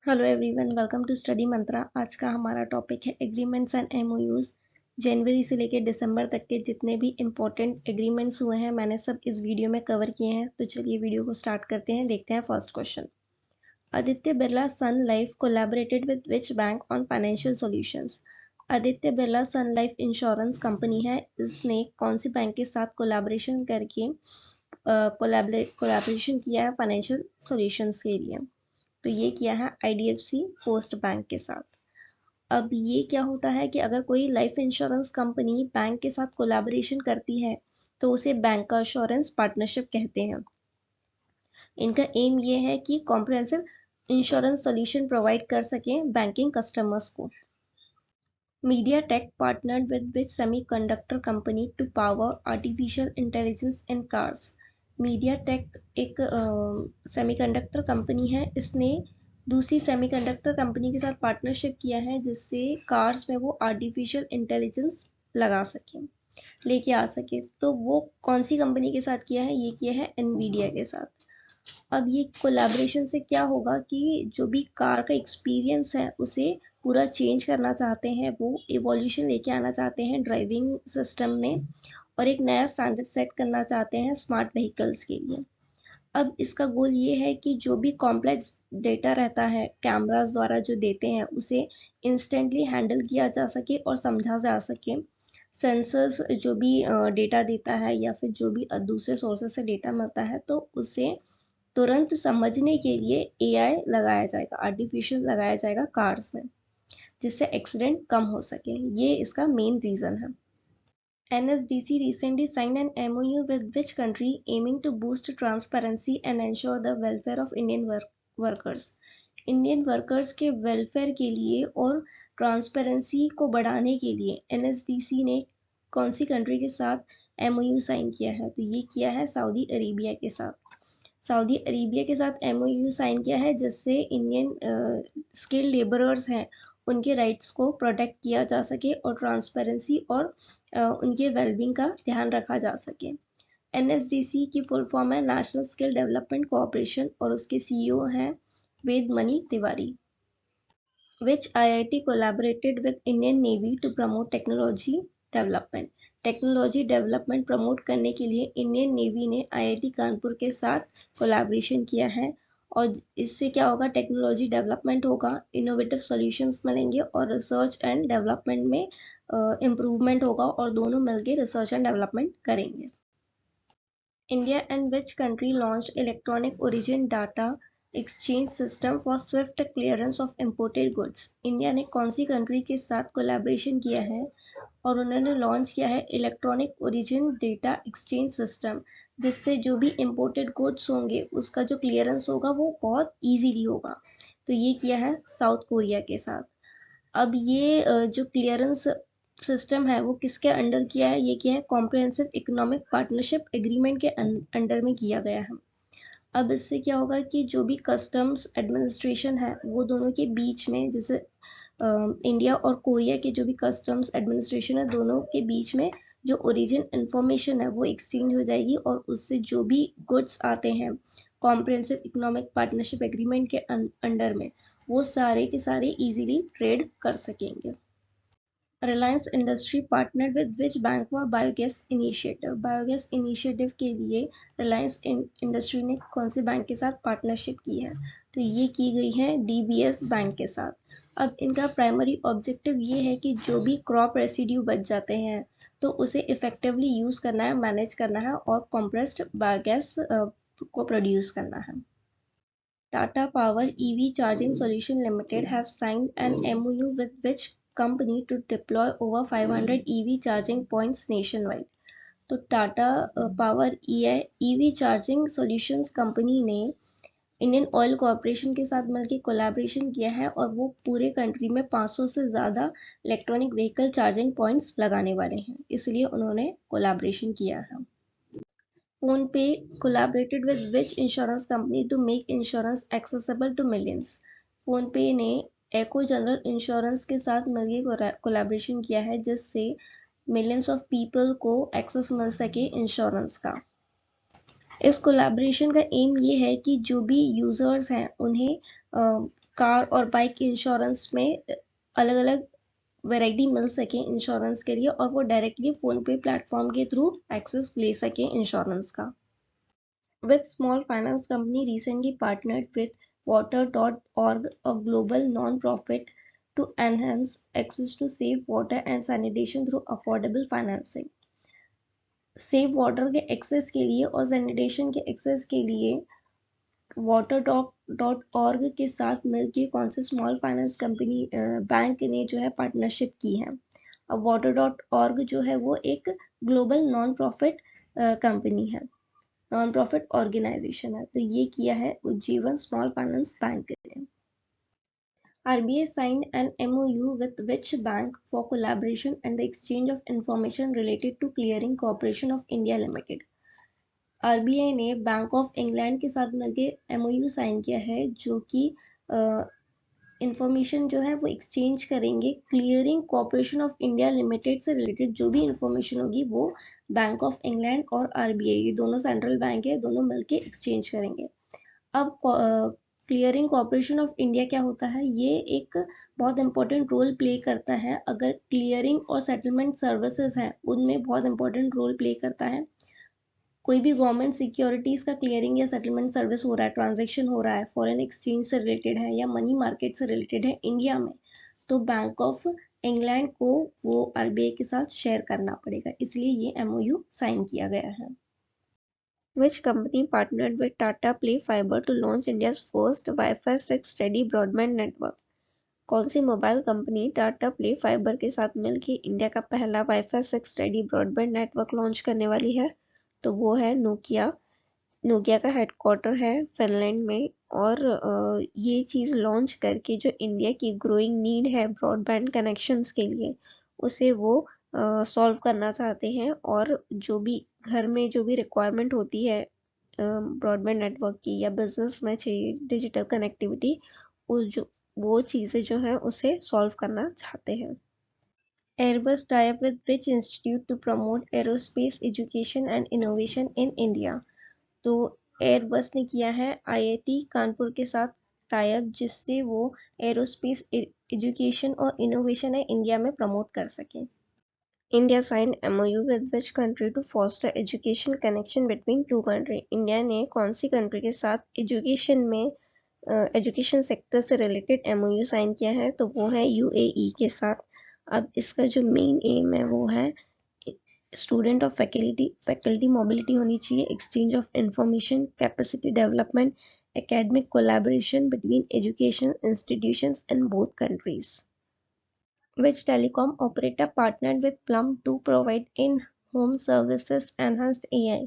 Hello everyone, welcome to Study Mantra. आज का हमारा टॉपिक है एग्रीमेंट्स एंड एमओयूज। जनवरी से लेकर दिसंबर तक के जितने भी इम्पोर्टेंट एग्रीमेंट्स हुए हैं मैंने सब इस वीडियो में कवर किए हैं। तो चलिए वीडियो को स्टार्ट करते हैं। देखते हैं first question. Aditya Birla Sun Life collaborated with which bank on financial solutions. Aditya Birla Sun Life insurance company है, इसने कौन सी बैंक के साथ कोलैबोरेशन करके कोलैबोरेशन किया है फाइनेंशियल सॉल्यूशंस के लिए। तो ये किया है आईडीएफसी पोस्ट बैंक के साथ। अब ये क्या होता है कि अगर कोई लाइफ इंश्योरेंस कंपनी बैंक के साथ कोलैबोरेशन करती है तो उसे बैंक का इंश्योरेंस पार्टनरशिप कहते हैं। इनका एम ये है कि कॉम्प्रिहेंसिव इंश्योरेंस सॉल्यूशन प्रोवाइड कर सकें बैंकिंग कस्टमर्स को। MediaTek partnered with which semiconductor company to power artificial intelligence in cars. MediaTek एक सेमीकंडक्टर कंपनी है, इसने दूसरी सेमीकंडक्टर कंपनी के साथ पार्टनरशिप किया है जिससे कार्स में वो आर्टिफिशियल इंटेलिजेंस लगा सके, लेके आ सके। तो वो कौन सी कंपनी के साथ किया है? ये किया है एनवीडिया के साथ। अब ये कोलैबोरेशन से क्या होगा कि जो भी कार का एक्सपीरियंस है उसे पूरा चेंज करना चाहते हैं, वो इवोल्यूशन लेके आना चाहते हैं ड्राइविंग सिस्टम में, और एक नया स्टैंडर्ड सेट करना चाहते हैं स्मार्ट व्हीकल्स के लिए। अब इसका गोल ये है कि जो भी कॉम्प्लेक्स डेटा रहता है कैमरास द्वारा जो देते हैं उसे इंस्टेंटली हैंडल किया जा सके और समझा जा सके। सेंसर्स जो भी डेटा देता है या फिर जो भी दूसरे सोर्सेस से डेटा मिलता है तो उसे तुरंत समझने के लिए एआई लगाया जाएगा, आर्टिफिशियल लगाया जाएगा कार्स में, जिससे एक्सीडेंट कम हो सके। ये इसका मेन रीजन है। NSDC recently signed an MOU with which country aiming to boost transparency and ensure the welfare of Indian workers. Indian workers के वेलफेयर के लिए और ट्रांसपेरेंसी को बढ़ाने के लिए NSDC ने कौन सी कंट्री के साथ MOU साइन किया है? तो ये किया है सऊदी अरेबिया के साथ। सऊदी अरेबिया के साथ MOU साइन किया है जिससे इंडियन स्किल्ड लेबरर्स हैं उनके राइट्स को प्रोटेक्ट किया जा सके और ट्रांसपेरेंसी और उनके वेलबींग का ध्यान रखा जा सके। NSDC की फुल फॉर्म है नेशनल स्किल डेवलपमेंट कोऑपरेशन और उसके CEO हैं Vedmani Tiwari. Which IIT collaborated with Indian Navy to promote technology development? Technology development promote करने के लिए इंडियन नेवी ने IIT कानपुर के साथ कोलैबोरेशन किया है, और इससे क्या होगा? टेक्नोलॉजी डेवलपमेंट होगा, इनोवेटिव सॉल्यूशंस मिलेंगे और रिसर्च एंड डेवलपमेंट में इम्प्रूवमेंट होगा और दोनों मिलकर रिसर्च एंड डेवलपमेंट करेंगे। India and which country launched electronic origin data exchange system for swift clearance of imported goods? India ने कौन सी कंट्री के साथ कोलैबोरेशन किया है और उन्होंने लॉन्च किया है electronic origin data exchange system, जिससे जो भी इम्पोर्टेड गुड्स होंगे उसका जो क्लियरेंस होगा वो बहुत इजीली होगा। तो ये किया है साउथ कोरिया के साथ। अब ये जो क्लियरेंस सिस्टम है वो किसके अंडर किया है? ये किया है कॉम्प्रिहेंसिव इकोनॉमिक पार्टनरशिप एग्रीमेंट के अंडर में किया गया है। अब इससे क्या होगा कि जो भी कस्टम्स एडमिनिस्ट्रेशन है वो दोनों के बीच में, जैसे इंडिया और कोरिया के जो भी कस्टम्स एडमिनिस्ट्रेशन है दोनों के बीच में जो ओरिजिन इंफॉर्मेशन है वो एक्सचेंज हो जाएगी, और उससे जो भी गुड्स आते हैं कॉम्प्रिहेंसिव इकोनॉमिक पार्टनरशिप एग्रीमेंट के अंडर में वो सारे के सारे इजीली ट्रेड कर सकेंगे। Reliance industry partner with which bank for biogas initiative? Biogas initiative के लिए रिलायंस इंडस्ट्री ने कौन से बैंक के साथ पार्टनरशिप की है? तो ये की गई है DBS बैंक के साथ। अब इनका प्राइमरी ऑब्जेक्टिव ये है कि जो भी क्रॉप रेसिड्यू बच जाते हैं तो उसे इफेक्टिवली यूज करना है, मैनेज करना है और कॉम्प्रेस्ड बायोगैस को प्रोड्यूस करना है। Tata Power EV Charging Solution Limited have signed an MOU with which company to deploy over 500 EV charging points nationwide? तो Tata power EV charging solutions company ने इंडियन ऑयल कॉरपोरेशन के साथ मिलकर collaboration किया है और वो पूरे कंट्री में 500 से ज़्यादा इलेक्ट्रॉनिक व्हीकल चार्जिंग पॉइंट्स लगाने वाले हैं, इसलिए उन्होंने कोलैबोरेशन किया है। PhonePe collaborated with which insurance company to make insurance accessible to millions? PhonePe ने एको जनरल इंश्योरेंस के साथ मिलकर कोलैबोरेशन किया है जिससे मिलियंस ऑफ पीपल को एक्सेस मिल सके इंश्योरेंस का। इस कोलैबोरेशन का एम ये है कि जो भी यूजर्स हैं उन्हें कार और बाइक इंश्योरेंस में अलग अलग वैरायटी मिल सके इंश्योरेंस के लिए, और वो डायरेक्टली फोन पे प्लेटफॉर्म के थ्रू एक्सेस ले सके इंश्योरेंस का। With Small Finance Company recently partnered with Water.org, a global non-profit, to enhance access to safe water and sanitation through affordable financing. Safe water के एक्सेस के लिए और sanitation के एक्सेस के लिए water.org के साथ मिलकर कौन से स्मॉल फाइनेंस कंपनी बैंक ने जो है पार्टनरशिप की है। अब water.org जो है वो एक ग्लोबल नॉन प्रॉफिट कंपनी है, नॉन प्रॉफिट ऑर्गेनाइजेशन है। तो ये किया है उज्जीवन स्मॉल फाइनेंस बैंक ने। RBI signed an MOU with which bank for collaboration and the exchange of information related to Clearing Corporation of India Limited। RBI ने bank of England के साथ मिलकर MOU साइन किया है, जो कि इंफॉर्मेशन जो है वो एक्सचेंज करेंगे। Clearing corporation of India limited से रिलेटेड जो भी इंफॉर्मेशन होगी वो बैंक ऑफ इंग्लैंड और RBI, ये दोनों सेंट्रल बैंक है, दोनों मिलके एक्सचेंज करेंगे। अब क्लियरिंग कॉर्पोरेशन ऑफ इंडिया क्या होता है, ये एक बहुत इंपॉर्टेंट रोल प्ले करता है। अगर क्लियरिंग और सेटलमेंट सर्विसेज हैं उनमें बहुत इंपॉर्टेंट रोल प्ले करता है। कोई भी गवर्नमेंट सिक्योरिटीज का क्लियरिंग या सेटलमेंट सर्विस हो रहा है, ट्रांजैक्शन हो रहा है, फॉरेन एक्सचेंज से रिलेटेड है या मनी मार्केट से रिलेटेड है इंडिया में, तो बैंक ऑफ इंग्लैंड को वो RBI के साथ शेयर करना पड़ेगा, इसलिए ये MOU साइन किया गया है। Which company partnered with Tata Play Fiber to launch India's first Wi-Fi 6 steady broadband network? कौन सी mobile company Tata Play Fiber के साथ मिलकर इंडिया का पहला Wi-Fi 6 steady broadband network launch करने वाली है? तो वो है नोकिया। नोकिया का हेडक्वार्टर है फिनलैंड में, और ये चीज़ लॉन्च करके जो इंडिया की ग्रोइंग नीड है ब्रॉडबैंड कनेक्शंस के लिए, उसे वो सॉल्व करना चाहते हैं। और जो भी घर में जो भी रिक्वायरमेंट होती है ब्रॉडबैंड नेटवर्क की या बिजनेस में चाहिए डिजिटल कनेक्टिविटी, वो चीज़ें जो हैं उसे सॉल्व करना चाहते हैं। Airbus tie up with which institute to promote aerospace education and innovation in India? तो एयरबस ने किया है IIT कानपुर के साथ टाई अप, जिससे वो एरोस्पेस एजुकेशन और इनोवेशन है इंडिया में प्रमोट कर सके। India signed MOU with which country to foster education connection between two country? India ने कौन सी कंट्री के साथ एजुकेशन में एजुकेशन सेक्टर से रिलेटेड MOU साइन किया है? तो वो है UAE के साथ। अब इसका जो मेन एम है वो है स्टूडेंट और फैकल्टी मोबिलिटी होनी चाहिए, exchange of information, capacity development, academic collaboration between education institutions in both countries. Which telecom operator partnered with Plum to provide in-home services enhanced AI?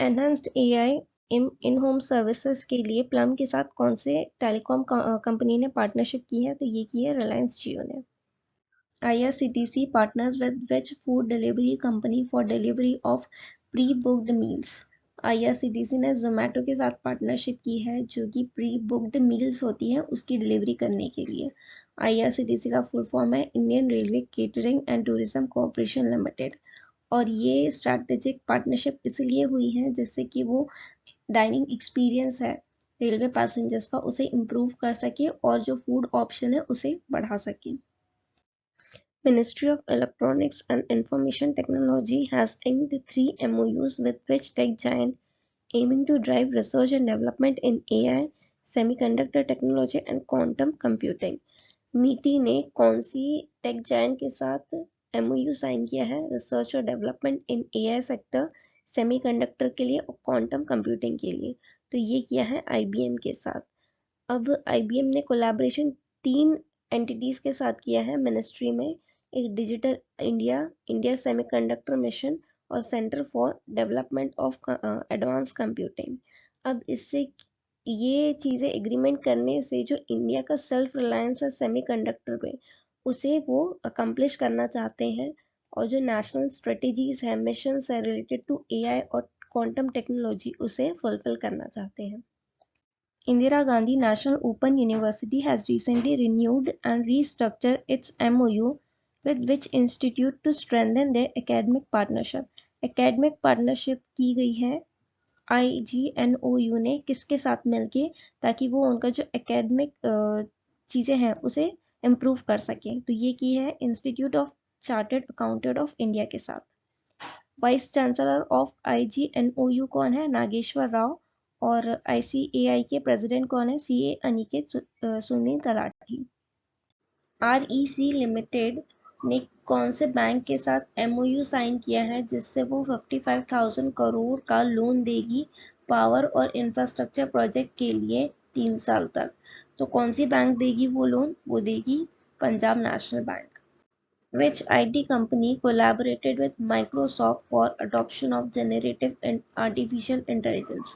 Enhanced AI in home services के लिए plum के साथ कौन से telecom company ने partnership की है? तो ये की है रिलायंस जियो ने। IRCTC partners with which food delivery company for delivery of pre-booked meals? IRCTC ने जोमेटो के साथ पार्टनरशिप की है, जो कि प्री बुक्ड मील्स होती है उसकी डिलीवरी करने के लिए। IRCTC का फुल फॉर्म है Indian railway catering and tourism corporation limited, और ये स्ट्रैटेजिक पार्टनरशिप इसलिए हुई है जिससे कि वो डाइनिंग एक्सपीरियंस है रेलवे पैसेंजर्स का उसे इम्प्रूव कर सके और जो फूड ऑप्शन है उसे बढ़ा सके। Ministry of Electronics and Information Technology has inked 3 MOUs with which tech giant aiming to drive research and development in AI, semiconductor technology and quantum computing. मीटी ने कौन सी टेक जायंट के साथ MOU साइन किया है रिसर्च और development in AI sector, semiconductor के लिए और क्वांटम कंप्यूटिंग के लिए? तो ये किया है IBM के साथ। अब IBM ने कोलैबोरेशन 3 एंटिटीज के साथ किया है मिनिस्ट्री में, एक डिजिटल इंडिया सेमीकंडक्टर मिशन और centre for development of advance computing. अब इससे ये चीज़ें एग्रीमेंट करने से जो इंडिया का सेल्फ रिलायंस है सेमीकंडक्टर पे, उसे वो अकम्प्लिश करना चाहते हैं, और जो नेशनल स्ट्रेटेजीज है मिशन है रिलेटेड टू AI और क्वांटम टेक्नोलॉजी उसे फुलफिल करना चाहते हैं। Indira Gandhi National Open University has recently renewed and restructured its MOU with which institute to strengthen their academic partnership? Academic partnership की गई है IGNOU ने किसके साथ मिलके, ताकि वो उनका जो एकेडमिक चीज़ें हैं उसे इम्प्रूव कर सकें। तो ये की है institute of chartered accountant of India के साथ। वाइस चांसलर ऑफ IGNOU कौन है? नागेश्वर राव। और ICAI के प्रेसिडेंट कौन है? CA Aniket Sunil talathi. REC limited ने कौन से बैंक के साथ MOU साइन किया है जिससे वो 55,000 करोड़ का लोन देगी पावर और इंफ्रास्ट्रक्चर प्रोजेक्ट के लिए 3 साल तक? तो कौन सी बैंक देगी वो लोन? वो देगी Punjab national bank. Which IT company collaborated with Microsoft for adoption of generative and artificial intelligence?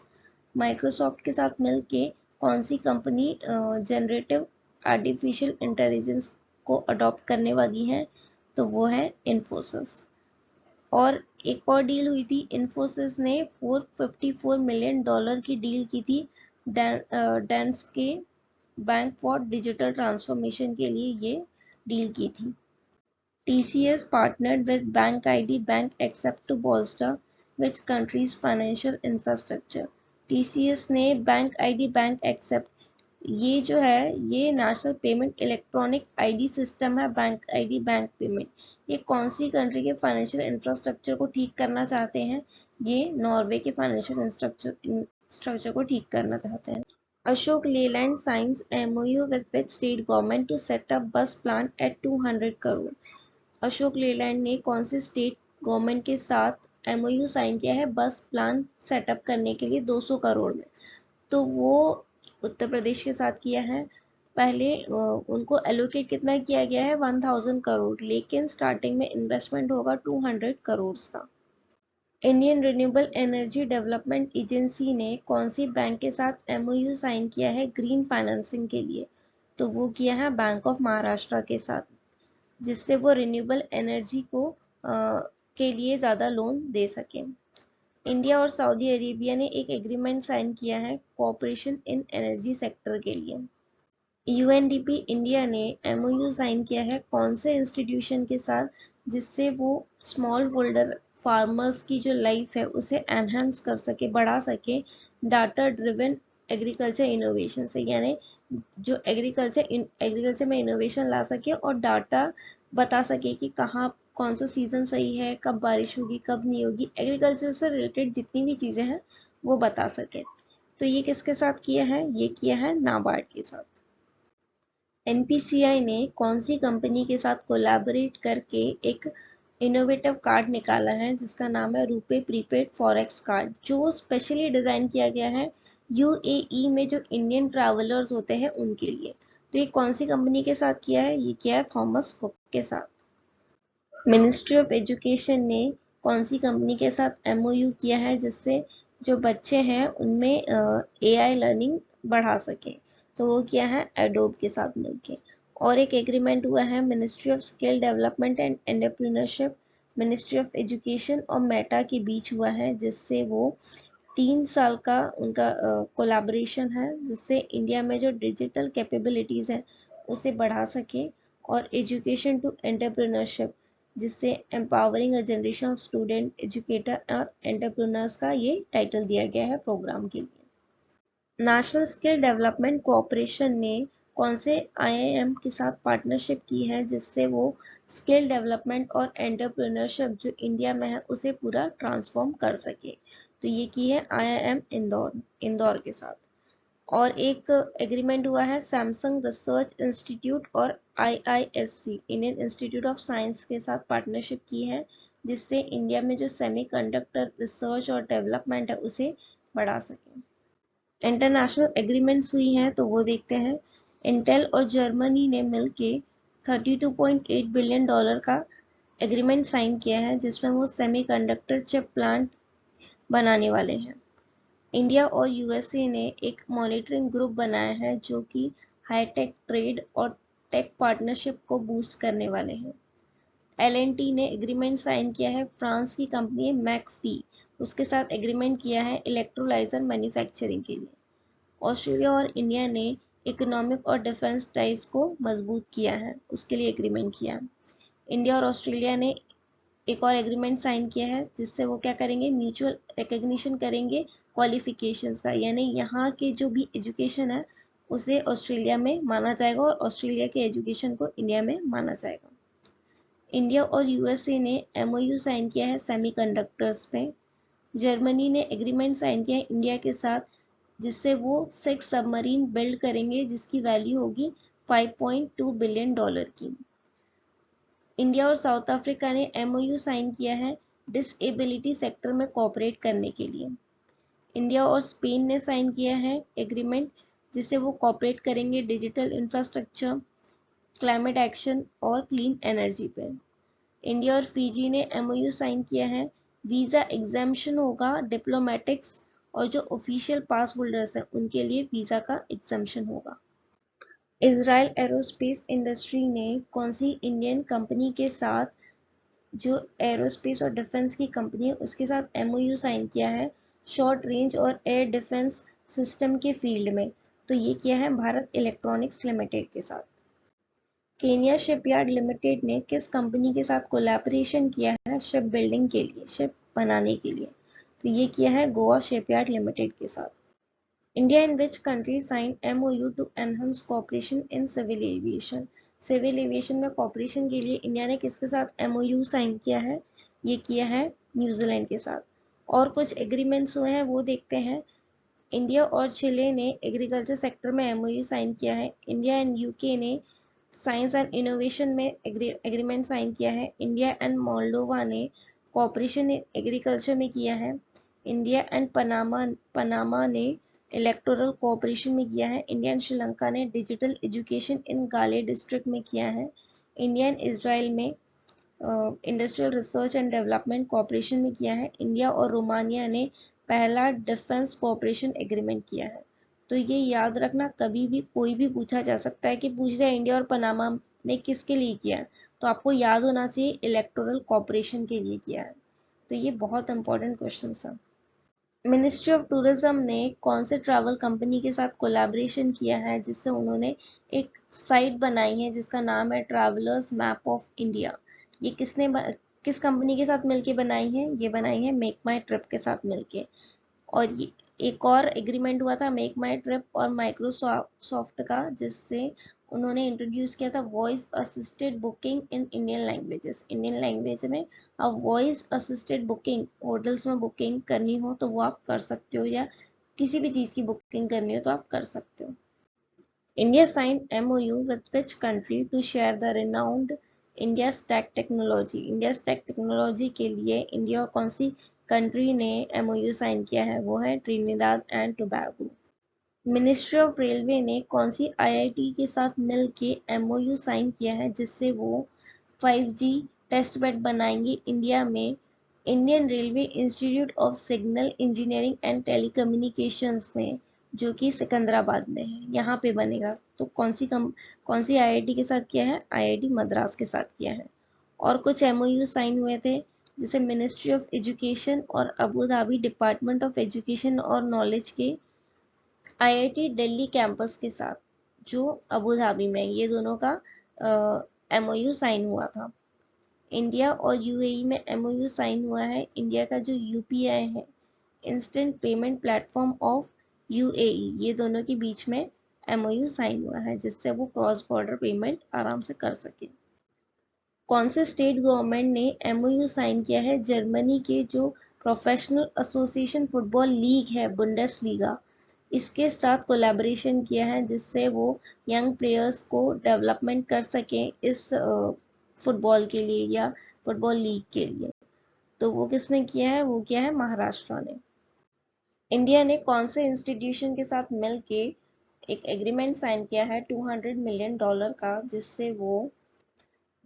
Microsoft के साथ मिलके कौन सी कंपनी जनरेटिव आर्टिफिशियल इंटेलिजेंस को अडॉप्ट करने वाली है? तो वो है इन्फोसिस। और एक और डील हुई थी, इन्फोसिस ने $454 मिलियन की डील की थी डेंस के बैंक फॉर डिजिटल ट्रांसफॉर्मेशन के लिए ये डील की थी। TCS partnered with BankID BankAxept to bolster which country's financial infrastructure? TCS ने BankID BankAxept, ये जो है ये national payment electronic ID system है, BankID बैंक पेमेंट, ये कौन सी कंट्री के फाइनेंशियल इंफ्रास्ट्रक्चर को ठीक करना चाहते हैं? ये नॉर्वे के फाइनेंशियल इंफ्रास्ट्रक्चर को ठीक करना चाहते हैं। Ashok Leyland signs MOU with state government to set up bus plant at 200 crore. Ashok Leyland ने कौन से स्टेट गवर्नमेंट के साथ MOU साइन किया है बस प्लान सेटअप करने के लिए 200 करोड़ में? तो वो उत्तर प्रदेश के साथ किया है। पहले उनको एलोकेट कितना किया गया है? 1000 करोड़, लेकिन स्टार्टिंग में इन्वेस्टमेंट होगा 200 करोड़ का। Indian renewable energy development agency ने कौन सी बैंक के साथ MOU साइन किया है ग्रीन फाइनेंसिंग के लिए? तो वो किया है बैंक ऑफ महाराष्ट्र के साथ, जिससे वो रिन्यूएबल एनर्जी को के लिए ज़्यादा लोन दे सकें। इंडिया और सऊदी अरेबिया ने एक एग्रीमेंट साइन किया है कोऑपरेशन इन एनर्जी सेक्टर के लिए। UNDP इंडिया ने MOU साइन किया है कौन से इंस्टीट्यूशन के साथ जिससे वो स्मॉल होल्डर फार्मर्स की जो लाइफ है उसे एनहांस कर सके, बढ़ा सके डाटा ड्रिवन एग्रीकल्चर इनोवेशन से, यानी जो एग्रीकल्चर में इनोवेशन ला सके और डाटा बता सके कि कहाँ कौन सा सीजन सही है, कब बारिश होगी कब नहीं होगी, एग्रीकल्चर से रिलेटेड जितनी भी चीज़ें हैं वो बता सके। तो ये किसके साथ किया है? ये किया है नाबार्ड के साथ। NPCI ने कौन सी कंपनी के साथ कोलैबोरेट करके एक इनोवेटिव कार्ड निकाला है जिसका नाम है रुपे प्रीपेड फॉरेक्स कार्ड, जो स्पेशली डिज़ाइन किया गया है UAE में जो इंडियन ट्रैवलर्स होते हैं उनके लिए। तो ये कौन सी कंपनी के साथ किया है? ये किया है थॉमस कुक के साथ। मिनिस्ट्री ऑफ एजुकेशन ने कौन सी कंपनी के साथ MOU किया है जिससे जो बच्चे हैं उनमें AI लर्निंग बढ़ा सकें? तो वो किया है एडोब के साथ मिलके। और एक एग्रीमेंट हुआ है ministry of skill development and entrepreneurship, ministry of education और मेटा के बीच हुआ है, जिससे वो 3 साल का उनका कोलैबोरेशन है, जिससे इंडिया में जो डिजिटल कैपेबिलिटीज़ हैं उसे बढ़ा सके, और एजुकेशन टू एंटरप्रेन्योरशिप जिससे empowering a generation of student educator और एंटरप्रेन्योर्स का ये टाइटल दिया गया है प्रोग्राम के लिए। नेशनल स्किल डेवलपमेंट कोऑपरेशन ने कौन से IIM के साथ पार्टनरशिप की है जिससे वो स्किल डेवलपमेंट और एंटरप्रेन्योरशिप जो इंडिया में है उसे पूरा ट्रांसफॉर्म कर सके? तो ये की है IIM इंदौर के साथ। और एक एग्रीमेंट हुआ है सैमसंग रिसर्च इंस्टीट्यूट और IISc Indian institute of science के साथ पार्टनरशिप की है, जिससे इंडिया में जो सेमीकंडक्टर रिसर्च और डेवलपमेंट है उसे बढ़ा सके। इंटरनेशनल एग्रीमेंट्स हुई हैं तो वो देखते हैं। इंटेल और जर्मनी ने मिलके $32.8 बिलियन का एग्रीमेंट साइन किया है जिसमें वो सेमीकंडक्टर चिप प्लांट बनाने वाले हैं। इंडिया और USA ने एक मॉनिटरिंग ग्रुप बनाया है जो कि हाईटेक ट्रेड और टेक पार्टनरशिप को बूस्ट करने वाले हैं। L&T ने एग्रीमेंट साइन किया है फ्रांस की कंपनी है मैकफी, उसके साथ एग्रीमेंट किया है इलेक्ट्रोलाइजर मैन्युफैक्चरिंग के लिए। ऑस्ट्रेलिया और इंडिया ने इकोनॉमिक और डिफेंस टाइज को मजबूत किया है, उसके लिए एग्रीमेंट किया है। इंडिया और ऑस्ट्रेलिया ने एक और एग्रीमेंट साइन किया है जिससे वो क्या करेंगे, म्यूचुअल रिकग्निशन करेंगे क्वालिफिकेशंस का, यानी यहाँ के जो भी एजुकेशन है उसे ऑस्ट्रेलिया में माना जाएगा और ऑस्ट्रेलिया के एजुकेशन को इंडिया में माना जाएगा। इंडिया और यूएसए ने एमओयू साइन किया है सेमीकंडक्टर्स पे। जर्मनी ने एग्रीमेंट साइन किया है इंडिया के साथ, जिससे वो 6 सबमरीन बिल्ड करेंगे जिसकी वैल्यू होगी $5.2 बिलियन की। इंडिया और साउथ अफ्रीका ने एमओयू साइन किया है डिसेबिलिटी सेक्टर में कोऑपरेट करने के लिए। इंडिया और स्पेन ने साइन किया है एग्रीमेंट जिससे वो कोऑपरेट करेंगे डिजिटल इंफ्रास्ट्रक्चर, क्लाइमेट एक्शन और क्लीन एनर्जी पे। इंडिया और फिजी ने एमओयू साइन किया है, वीज़ा एग्जाम्पशन होगा डिप्लोमेटिक्स और जो ऑफिशियल पास होल्डर्स हैं उनके लिए वीज़ा का एग्जाम्पशन होगा। इजराइल एरोस्पेस इंडस्ट्री ने कौन सी इंडियन कंपनी के साथ, जो एरोस्पेस और डिफेंस की कंपनी है उसके साथ एमओयू साइन किया है शॉर्ट रेंज और एयर डिफेंस सिस्टम के फील्ड में? तो ये किया है भारत इलेक्ट्रॉनिक्स लिमिटेड के साथ। केनिया शिपयार्ड लिमिटेड ने किस कंपनी के साथ कोलैबोरेशन किया है शिप बिल्डिंग के लिए, शिप बनाने के लिए? तो ये किया है गोवा शिपयार्ड लिमिटेड के साथ। India and which country sign MOU to enhance cooperation in civil aviation? Civil aviation में कोऑपरेशन के लिए इंडिया ने किसके साथ एमओयू साइन किया है? ये किया है न्यूजीलैंड के साथ। और कुछ एग्रीमेंट्स हुए हैं वो देखते हैं। इंडिया और चिले ने एग्रीकल्चर सेक्टर में एमओयू साइन किया है। इंडिया एंड यूके ने साइंस एंड इनोवेशन में एग्रीमेंट साइन किया है। इंडिया एंड मोल्डोवा ने कोऑपरेशन इन एग्रीकल्चर में किया है। इंडिया एंड पनामा ने इलेक्टोरल कोऑपरेशन में किया है। इंडिया एंड श्रीलंका ने डिजिटल एजुकेशन इन गाले डिस्ट्रिक्ट में किया है। इंडिया एंड इजराइल में industrial research and development cooperation में किया है। इंडिया और रोमानिया ने पहला डिफेंस कोऑपरेशन एग्रीमेंट किया है। तो ये याद रखना, कभी भी कोई भी पूछा जा सकता है कि पूछ रहा है इंडिया और पनामा ने किसके लिए किया है, तो आपको याद होना चाहिए इलेक्टोरल कोऑपरेशन के लिए किया है। तो ये बहुत इंपॉर्टेंट क्वेश्चन है। मिनिस्ट्री ऑफ टूरिज्म ने कौन से ट्रैवल कंपनी के साथ कोलैबोरेशन किया है जिससे उन्होंने एक साइट बनाई है जिसका नाम है ट्रैवलर्स मैप ऑफ इंडिया? ये किस कंपनी के साथ मिलके बनाई है? ये बनाई है मेक माई ट्रिप के साथ मिलके। और ये एक और एग्रीमेंट हुआ था मेक माई ट्रिप और माइक्रोसॉफ्ट का, जिससे उन्होंने इंट्रोड्यूस किया था voice assisted booking in Indian languages. Indian language में अब वॉइस असिस्टेड बुकिंग, होटल्स में बुकिंग करनी हो तो वो आप कर सकते हो, या किसी भी चीज़ की बुकिंग करनी हो तो आप कर सकते हो। India sign MOU with which country to share the renowned India stack technology? India stack technology के लिए इंडिया और कौन सी कंट्री ने एमओयू साइन किया है? वो है Trinidad and Tobago. Ministry of railway ने कौन सी आईआईटी के साथ मिल के एमओयू साइन किया है जिससे वो 5G टेस्ट बेड बनाएंगे इंडिया में? Indian railway institute of signal engineering and telecommunications में, जो कि सिकंदराबाद में है, यहाँ पे बनेगा। तो कौन सी आईआईटी के साथ किया है? आईआईटी मद्रास के साथ किया है। और कुछ एमओयू साइन हुए थे जैसे मिनिस्ट्री ऑफ एजुकेशन और Abu Dhabi department of education और नॉलेज के आईआईटी दिल्ली कैंपस के साथ, जो अबू धाबी में, ये दोनों का एमओयू साइन हुआ था। इंडिया और यूएई में एमओयू साइन हुआ है। इंडिया का जो यूपीआई है, instant payment platform of UAE, ये दोनों के बीच में एमओयू साइन हुआ है जिससे वो क्रॉस बॉर्डर पेमेंट आराम से कर सके। कौन से स्टेट गवर्नमेंट ने एमओयू साइन किया है जर्मनी के जो प्रोफेशनल एसोसिएशन फुटबॉल लीग है बुंडेसलीगा, इसके साथ कोलैबोरेशन किया है जिससे वो यंग प्लेयर्स को डेवलपमेंट कर सकें इस फुटबॉल के लिए या फुटबॉल लीग के लिए? तो वो किसने किया है? वो किया है महाराष्ट्र ने। इंडिया ने कौन से इंस्टीट्यूशन के साथ मिलके एक एग्रीमेंट साइन किया है $200 मिलियन का, जिससे वो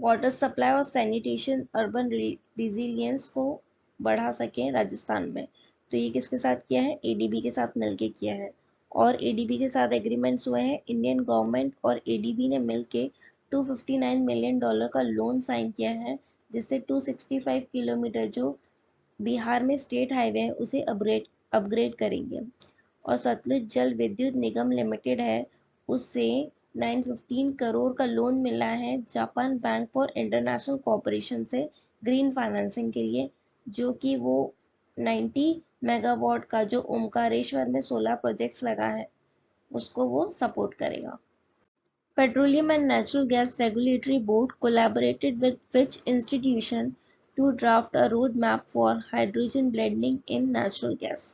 वाटर सप्लाई और सैनिटेशन अर्बन रिजिलियंस को बढ़ा सकें राजस्थान में? तो ये किसके साथ किया है? एडीबी के साथ मिलके किया है। और एडीबी के साथ एग्रीमेंट्स हुए हैं। इंडियन गवर्नमेंट और एडीबी ने मिलके $259 मिलियन का लोन साइन किया है जिससे 265 किलोमीटर जो बिहार में स्टेट हाईवे है उसे अपग्रेड करेंगे। और सतलुज जल विद्युत निगम लिमिटेड है, उससे 915 करोड़ का लोन मिला है Japan bank for international cooperation से ग्रीन फाइनेंसिंग के लिए, जो कि वो 90 मेगावाट का जो ओमकारेश्वर में सोलर प्रोजेक्ट्स लगा है उसको वो सपोर्ट करेगा। Petroleum and Natural Gas Regulatory Board collaborated with which institution to draft a roadmap for hydrogen blending in natural gas?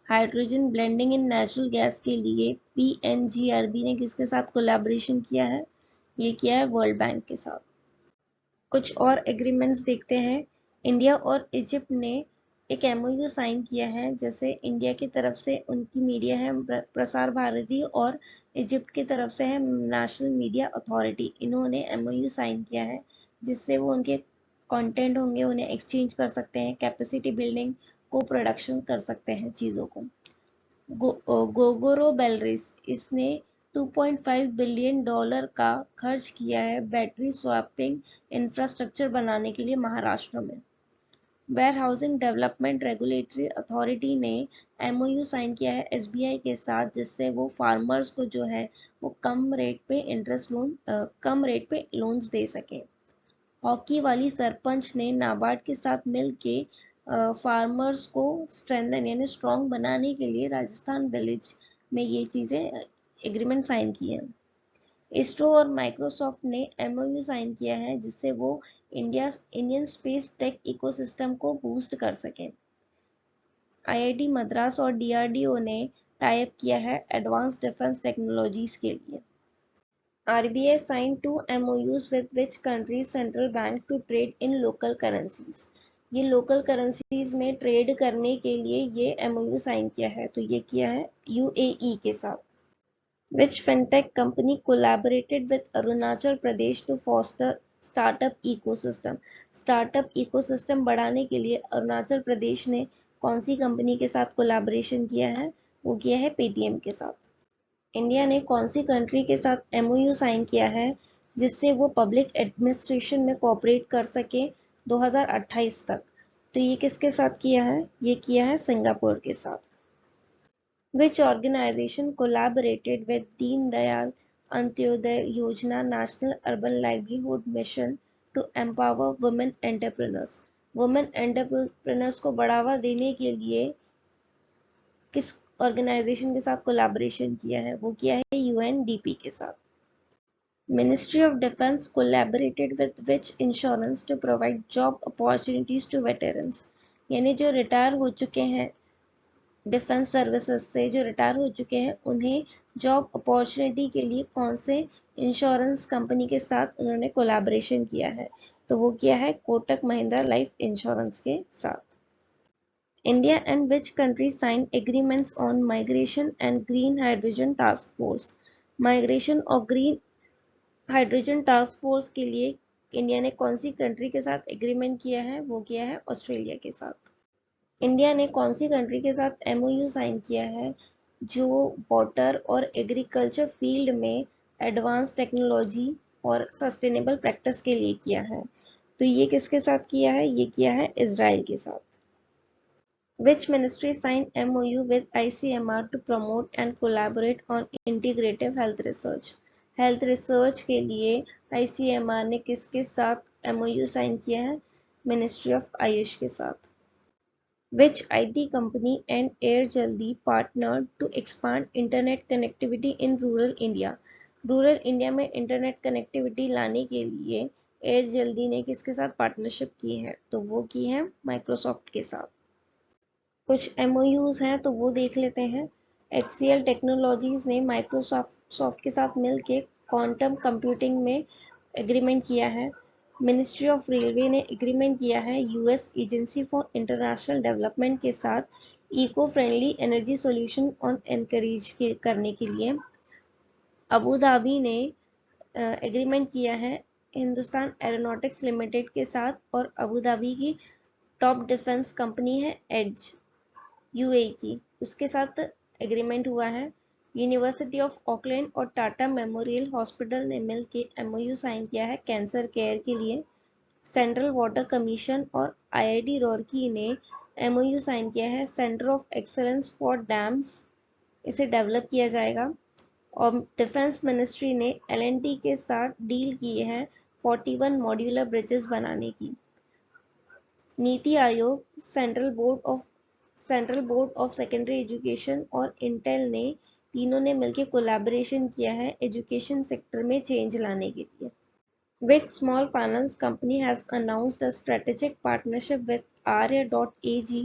Hydrogen blending in natural gas के लिए PNGRB ने किसके साथ कोलैबोरेशन किया है? ये किया है वर्ल्ड बैंक के साथ। कुछ और एग्रीमेंट्स देखते हैं। इंडिया और इजिप्ट ने एक MOU साइन किया है। जैसे इंडिया की तरफ से उनकी मीडिया है प्रसार भारती और इजिप्ट की तरफ से है नेशनल मीडिया अथॉरिटी। इन्होंने MOU साइन किया है जिससे वो उनके कंटेंट होंगे उन्हें एक्सचेंज कर सकते हैं, कैपेसिटी बिल्डिंग को प्रोडक्शन कर सकते हैं चीज़ों को। गोगोरो बेलरिस इसने $2.5 बिलियन का खर्च किया है बैटरी स्वैपिंग इंफ्रास्ट्रक्चर बनाने के लिए महाराष्ट्र में। Warehousing development regulatory authority ने MOU साइन किया है SBI के साथ जिससे वो फार्मर्स को जो है वो कम रेट पे लोन्स दे सके। हॉकी वाली सरपंच ने नाबार्ड के साथ मिलके फार्मर्स को स्ट्रेंथन यानी स्ट्रॉन्ग बनाने के लिए राजस्थान विलेज में ये चीज़ें एग्रीमेंट साइन किए हैं। इसरो और माइक्रोसॉफ्ट ने MOU साइन किया है जिससे वो इंडियन स्पेस टेक इकोसिस्टम को बूस्ट कर सकें। IIT मद्रास और DRDO ने टाई अप किया है एडवांस डिफेंस टेक्नोलॉजीज के लिए। RBI signed 2 MOUs with which countries central bank to trade in local currencies. ये लोकल करेंसीज में ट्रेड करने के लिए ये MOU साइन किया है, तो ये किया है UAE के साथ। Which fintech company collaborated with Arunachal Pradesh to foster startup ecosystem? Startup ecosystem बढ़ाने के लिए अरुणाचल प्रदेश ने कौन सी कंपनी के साथ कोलैबोरेशन किया है? वो किया है पेटीएम के साथ। इंडिया ने कौन सी कंट्री के साथ MOU साइन किया है जिससे वो पब्लिक एडमिनिस्ट्रेशन में कोऑपरेट कर सके 2028 तक? तो ये किसके साथ किया है? ये किया है सिंगापुर के साथ। Which organization collaborated with Deen Dayal Antyodaya Yojana National Urban Livelihood Mission to empower women entrepreneurs? Women entrepreneurs को बढ़ावा देने के लिए किस ऑर्गेनाइजेशन के साथ कोलैबोरेशन किया है? वो किया है UNDP के साथ। Ministry of defence collaborated with which insurance to provide job opportunities to veterans? यानी जो रिटायर हो चुके हैं डिफेंस सर्विसेज से, जो रिटायर हो चुके हैं, उन्हें जॉब अपॉर्चुनिटी के लिए कौन से इंश्योरेंस कंपनी के साथ उन्होंने कोलैबोरेशन किया है? तो वो किया है कोटक महिंद्रा लाइफ इंश्योरेंस के साथ। India and which country signed agreements on migration and green hydrogen task force? Migration और ग्रीन हाइड्रोजन टास्क फोर्स के लिए इंडिया ने कौन सी कंट्री के साथ एग्रीमेंट किया है? वो किया है ऑस्ट्रेलिया के साथ। इंडिया ने कौन सी कंट्री के साथ MOU साइन किया है जो वाटर और एग्रीकल्चर फील्ड में एडवांस टेक्नोलॉजी और सस्टेनेबल प्रैक्टिस के लिए किया है? तो ये किसके साथ किया है? ये किया है इजराइल के साथ। Which ministry signed MOU with ICMR to promote and collaborate on integrative health research? Health research के लिए ICMR ने किसके साथ MOU साइन किया है? मिनिस्ट्री ऑफ आयुष के साथ। Which IT company and Airjaldi partnered to expand internet connectivity in rural India? Rural India में इंटरनेट कनेक्टिविटी लाने के लिए एयरजल्दी ने किसके साथ पार्टनरशिप की है? तो वो की है माइक्रोसॉफ्ट के साथ। कुछ MOUs हैं तो वो देख लेते हैं। HCL टेक्नोलॉजीज ने माइक्रोसॉफ्ट के साथ मिलके क्वांटम कंप्यूटिंग में एग्रीमेंट किया है। मिनिस्ट्री ऑफ रेलवे ने एग्रीमेंट किया है US agency for international development के साथ eco friendly energy solution on encourage करने के लिए। अबू धाबी ने एग्रीमेंट किया है हिंदुस्तान एरोनॉटिक्स लिमिटेड के साथ और अबू धाबी की टॉप डिफेंस कंपनी है एज UAE की, उसके साथ एग्रीमेंट हुआ है। यूनिवर्सिटी ऑफ ऑकलैंड और टाटा मेमोरियल हॉस्पिटल ने मिलकर MOU साइन किया है कैंसर केयर के लिए। सेंट्रल वाटर कमीशन और IIT रुड़की ने MOU साइन किया है centre of excellence for dams, इसे डेवलप किया जाएगा। और डिफेंस मिनिस्ट्री ने L&T के साथ डील की है 41 मॉड्यूलर ब्रिजेस बनाने की। NITI Aayog central board of secondary education और इंटेल ने तीनों ने मिलकर कोलैबोरेशन किया है एजुकेशन सेक्टर में चेंज लाने के लिए। Which small finance company has announced a strategic partnership with Arya.ag?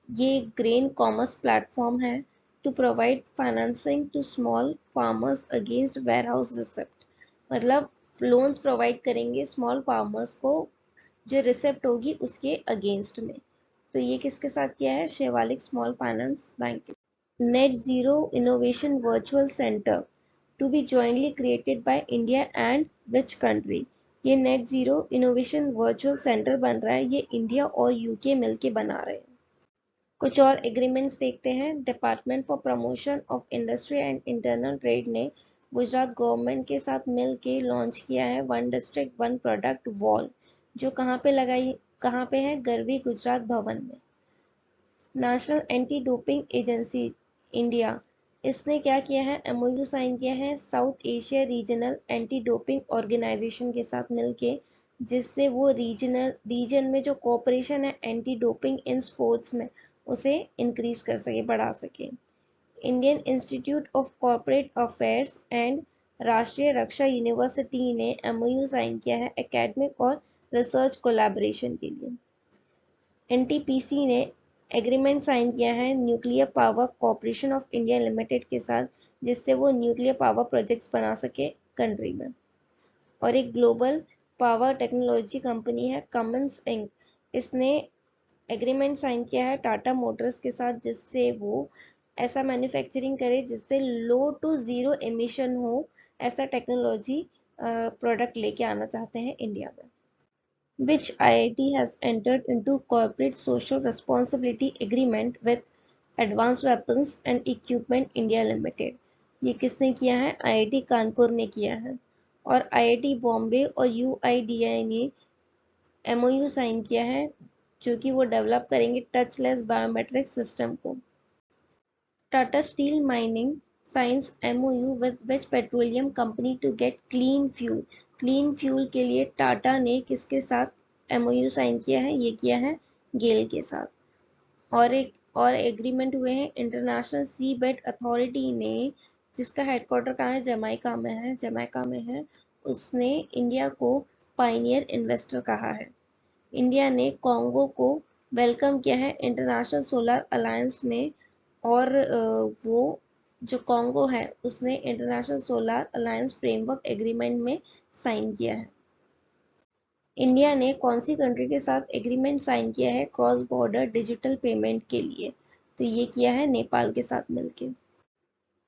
ये ग्रेन कॉमर्स प्लेटफॉर्म है to provide financing to small farmers against warehouse receipt, मतलब लोन्स प्रोवाइड करेंगे स्मॉल फार्मर्स को जो रिसिप्ट होगी उसके अगेंस्ट में। तो ये किसके साथ किया है? Shivalik small finance bank. Net zero innovation virtual centre to be jointly created by India and which country? ये net zero innovation virtual centre बन रहा है, ये इंडिया और यूके मिलके बना रहे हैं। कुछ और एग्रीमेंट्स देखते हैं। Department for promotion of industry and internal trade ने गुजरात गवर्नमेंट के साथ मिल के लॉन्च किया है one district one product wall, जो कहाँ पे है? गरवी गुजरात भवन में। National anti doping agency India, इसने क्या किया है? एमओयू साइन किया है South Asia regional anti doping organisation के साथ मिलके, जिससे वो रीजन में जो कोऑपरेशन है एंटी डोपिंग इन स्पोर्ट्स में उसे इंक्रीज कर सके, बढ़ा सके। Indian institute of corporate affairs and राष्ट्रीय रक्षा यूनिवर्सिटी ने एमओयू साइन किया है एकेडमिक और रिसर्च कोलैबोरेशन के लिए। एनटीपीसी ने एग्रीमेंट साइन किया है nuclear power corporation of India limited के साथ, जिससे वो न्यूक्लियर पावर प्रोजेक्ट्स बना सके कंट्री में। और एक ग्लोबल पावर टेक्नोलॉजी कंपनी है कमिंस इंक, इसने एग्रीमेंट साइन किया है टाटा मोटर्स के साथ, जिससे वो ऐसा मैन्युफैक्चरिंग करे जिससे लो टू जीरो एमिशन हो, ऐसा टेक्नोलॉजी प्रोडक्ट लेके आना चाहते हैं इंडिया में। Which IIT has entered into corporate social responsibility agreement with Advanced Weapons and Equipment India Limited? ये किसने किया है? IIT कानपुर ने किया है। और IIT बॉम्बे और UIDAI ने MOU साइन किया है, जो कि वो डेवलप करेंगे टचलेस बायोमेट्रिक सिस्टम को। Tata steel mining science MOU with which petroleum company to get clean fuel? Clean fuel के लिए टाटा ने किसके साथ MOU साइन किया है? ये किया है गेल के साथ। और एग्रीमेंट हुए हैं इंटरनेशनल सी बेड अथॉरिटी ने, जिसका हेडक्वार्टर कहाँ है? जमैका में है। उसने इंडिया को पायनियर इन्वेस्टर कहा है। इंडिया ने कॉन्गो को वेलकम किया है इंटरनेशनल सोलर अलायंस में, और वो जो कॉन्गो है उसने international solar alliance framework agreement में साइन किया है। इंडिया ने कौन सी कंट्री के साथ एग्रीमेंट साइन किया है क्रॉस बॉर्डर डिजिटल पेमेंट के लिए? तो ये किया है नेपाल के साथ मिलके।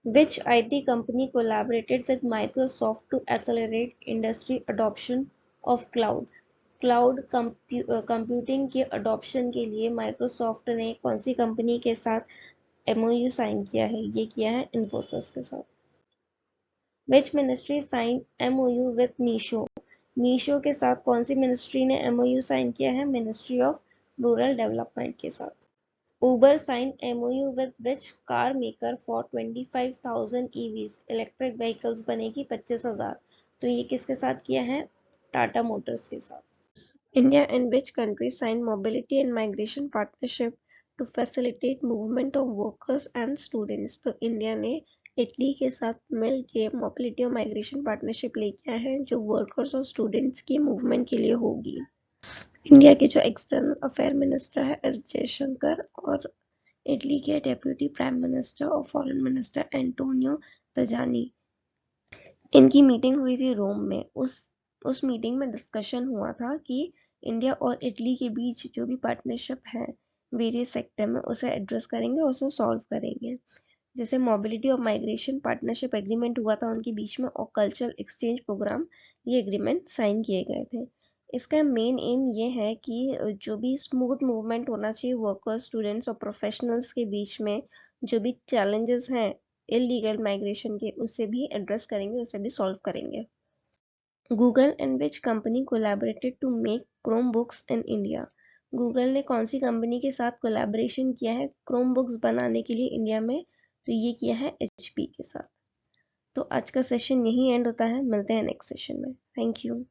Which IT company collaborated with Microsoft to accelerate industry adoption of cloud? Cloud computing के अडॉप्शन के लिए माइक्रोसॉफ्ट ने कौन सी कंपनी के साथ MOU साइन किया है? ये किया है इन्फोसिस के साथ। Which ministry sign MOU with Meesho? Meesho के साथ कौन सी मिनिस्ट्री ने MOU साइन किया है? मिनिस्ट्री ऑफ रूरल डेवलपमेंट के साथ। Uber signed MOU with which car maker for 25,000 EVs? Electric vehicles बनेगी 25,000। तो ये किसके साथ किया है? टाटा मोटर्स के साथ। India and which country signed mobility and migration partnership to facilitate movement of workers and students? तो इंडिया ने इटली के साथ मिल के मोबिलिटी और माइग्रेशन पार्टनरशिप लेके आया है, जो वर्कर्स और स्टूडेंट्स की मूवमेंट के लिए होगी। इंडिया के जो एक्सटर्नल अफेयर मिनिस्टर है एस जयशंकर, और इटली के डेप्यूटी प्राइम मिनिस्टर और फॉरेन मिनिस्टर एंटोनियो तजानी, इनकी मीटिंग हुई थी रोम में। उस मीटिंग में डिस्कशन हुआ था कि इंडिया और इटली के बीच जो भी पार्टनरशिप है वेरियस सेक्टर में, उसे एड्रेस करेंगे और उसे सॉल्व करेंगे। जैसे मोबिलिटी और माइग्रेशन पार्टनरशिप एग्रीमेंट हुआ था उनके बीच में, और कल्चरल एक्सचेंज प्रोग्राम, ये एग्रीमेंट साइन किए गए थे। इसका मेन एम ये है कि जो भी स्मूथ मूवमेंट होना चाहिए वर्कर्स, स्टूडेंट्स और प्रोफेशनल्स के बीच में, जो भी चैलेंजेस हैं इलीगल माइग्रेशन के, उससे भी एड्रेस करेंगे, उससे भी सॉल्व करेंगे। Google and which company collaborated to make Chromebooks in India? Google ने कौन सी कंपनी के साथ कोलैबोरेशन किया है क्रोम बुक्स बनाने के लिए इंडिया में? तो ये किया है HP के साथ। तो आज का सेशन यही एंड होता है, मिलते हैं नेक्स्ट सेशन में। Thank you.